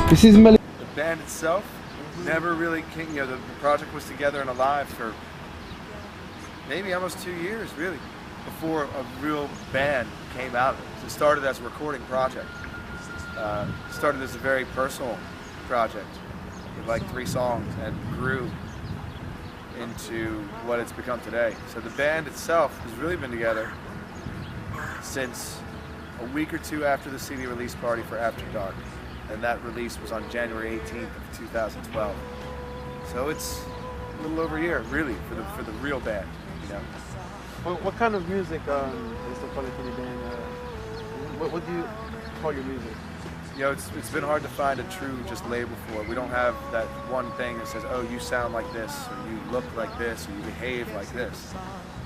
This is Malik. The band itself never really came, the project was together and alive for maybe almost 2 years, really, before a real band came out of it. So it started as a recording project. Started as a very personal project with like 3 songs and grew into what it's become today. So the band itself has really been together since a week or 2 after the CD release party for After Dark. And that release was on January 18th of 2012. So it's a little over a year, really, for the real band, What kind of music is the Polyphony band? What do you call your music? It's been hard to find a true just label for it. We don't have that one thing that says, oh, you sound like this, or you look like this, or you behave like this.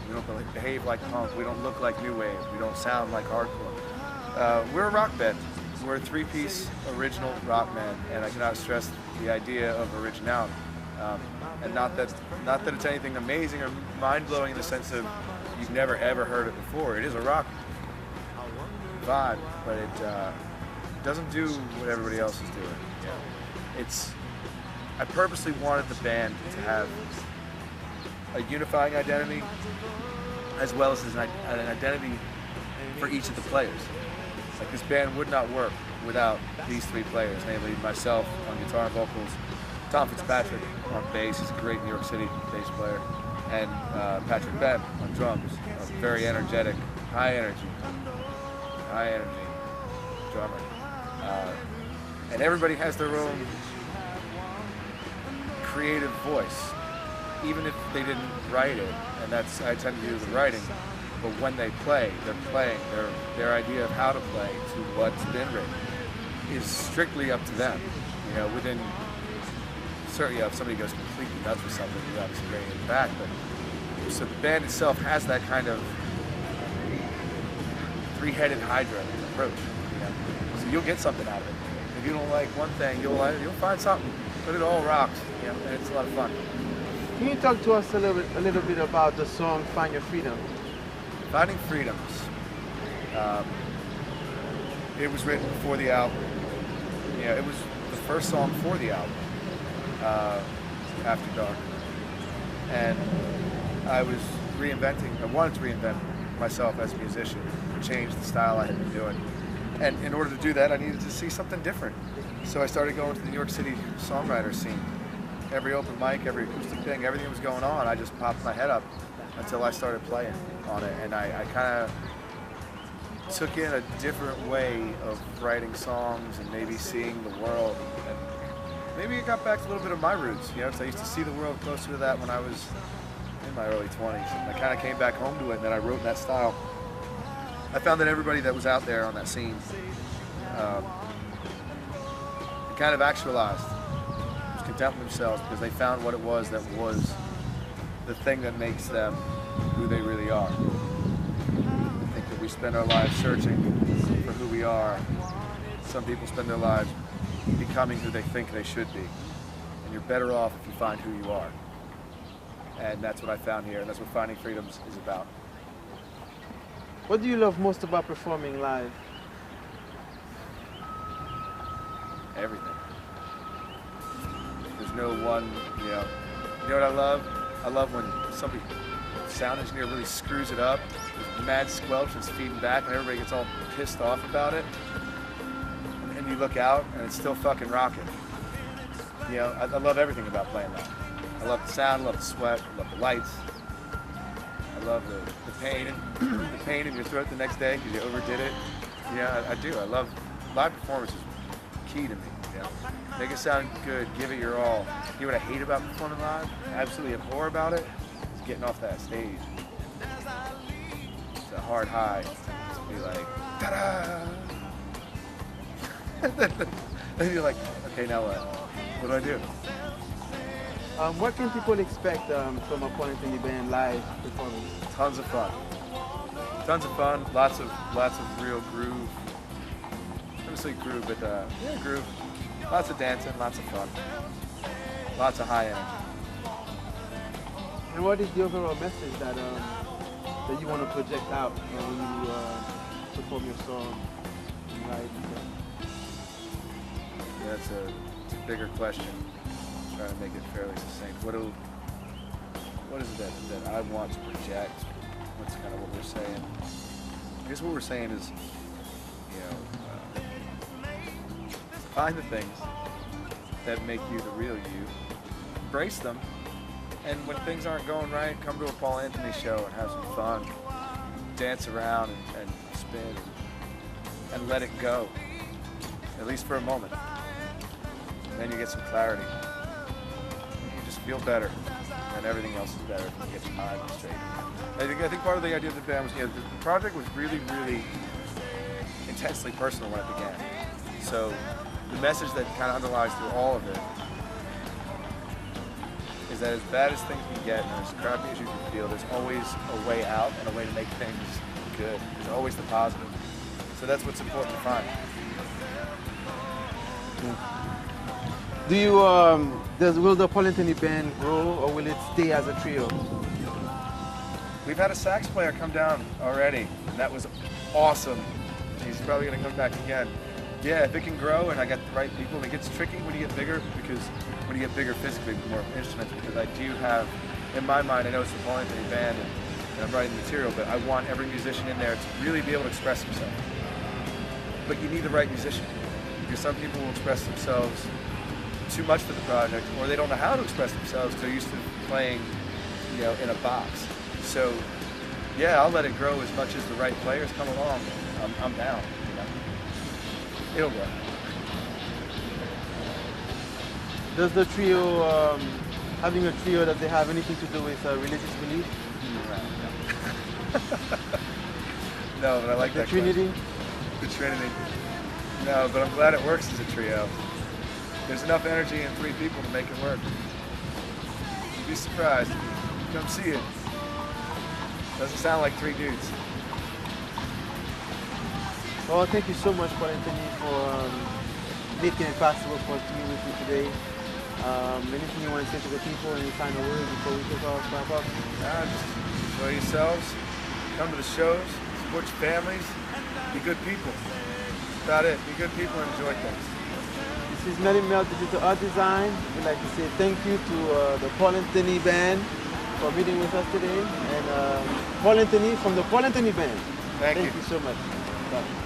We don't behave like punk. We don't look like new wave. We don't sound like hardcore. We're a rock band. We're a 3-piece original rock band, and I cannot stress the idea of originality. And not that it's anything amazing or mind-blowing in the sense of you've never ever heard it before. It is a rock vibe, but it doesn't do what everybody else is doing. I purposely wanted the band to have a unifying identity as well as an identity for each of the players. Like, this band would not work without these 3 players, namely myself on guitar and vocals, Tom Fitzpatrick on bass, he's a great New York City bass player, and Patrick Bebb on drums, a very energetic, high energy drummer. And everybody has their own creative voice, even if they didn't write it, and I tend to do the writing. But when they play, they're playing. Their idea of how to play to what's been written is strictly up to them. Certainly if somebody goes completely nuts with something, you obviously bring it back. But so the band itself has that kind of 3-headed Hydra approach. So you'll get something out of it. If you don't like one thing, you'll find something. But it all rocks. And it's a lot of fun. Can you talk to us a little bit about the song "Find Your Freedom"? Finding Freedoms. It was written before the album. It was the first song for the album, After Dark. And I wanted to reinvent myself as a musician, change the style I had been doing. And in order to do that, I needed to see something different. So I started going to the New York City songwriter scene. Every open mic, every acoustic thing, everything that was going on, I just popped my head up until I started playing on it, and I kind of took in a different way of writing songs and maybe seeing the world, and maybe it got back to a little bit of my roots, because I used to see the world closer to that when I was in my early 20s, and I kind of came back home to it, and then I wrote in that style. I found that everybody that was out there on that scene kind of actualized, was content with themselves, because they found what it was that was the thing that makes them who they really are. I think that we spend our lives searching for who we are. Some people spend their lives becoming who they think they should be. And you're better off if you find who you are. And that's what I found here, and that's what Finding Freedoms is about. What do you love most about performing live? Everything. There's no one, you know what I love? I love when somebody, sound engineer, really screws it up with mad squelch and it's feeding back and everybody gets all pissed off about it. And you look out and it's still fucking rocking. I love everything about playing live. I love the sound, I love the sweat, I love the lights. I love the pain in your throat the next day because you overdid it. I do. I love live performance is key to me. Make it sound good, give it your all. You know what I hate about performing live? I absolutely abhor about it? It's getting off that stage. It's a hard high. To be like, ta-da! Then you're like, okay, now what? What do I do? What can people expect from a Polyphony band live performance? Tons of fun. Tons of fun. Lots of real groove. I don't say groove, but groove. Lots of dancing, lots of fun. Lots of high energy. And what is the overall message that you want to project out when you perform your song live? That's a bigger question. I'm trying to make it fairly succinct. What is it that I want to project? What's kind of what we're saying? I guess what we're saying is, you know, find the things that make you the real you, embrace them, and when things aren't going right, come to a Paul Anthony show and have some fun, dance around and spin and let it go, at least for a moment. And then you get some clarity. You just feel better, and everything else is better. You get your mind straight. I think part of the idea of the band was, you know, the project was really, really intensely personal when it began. So the message that kind of underlies through all of it is that as bad as things can get and as crappy as you can feel, there's always a way out and a way to make things good. There's always the positive. So that's what's important to find. Do you, will the Paul Anthony band grow, or will it stay as a trio? We've had a sax player come down already, and that was awesome. He's probably going to come back again. Yeah, if it can grow and I got the right people, it gets tricky when you get bigger, because when you get bigger physically with more instruments, because I do have, in my mind, I know it's the Paul Anthony band and I'm writing material, but I want every musician in there to really be able to express himself. But you need the right musician, because some people will express themselves too much for the project, or they don't know how to express themselves. They're used to playing, you know, in a box. So, yeah, I'll let it grow as much as the right players come along. I'm down. You know, it'll grow. Does the trio, having a trio, does it have anything to do with religious belief? No, but I like that Trinity? question. The Trinity. No, but I'm glad it works as a trio. There's enough energy in 3 people to make it work. You'd be surprised. Come see it. Doesn't sound like 3 dudes. Well, thank you so much, Paul Anthony, for making it possible for us to be with you today. Anything you want to say to the people, any final words before we take off, wrap up? Just enjoy yourselves. Come to the shows. Support your families. Be good people. That's about it. Be good people and enjoy things. This is Melly Mel Digital Art Design. We'd like to say thank you to the Paul Anthony Band for meeting with us today, and Paul Anthony from the Paul Anthony Band. Thank you. Thank you so much. Bye.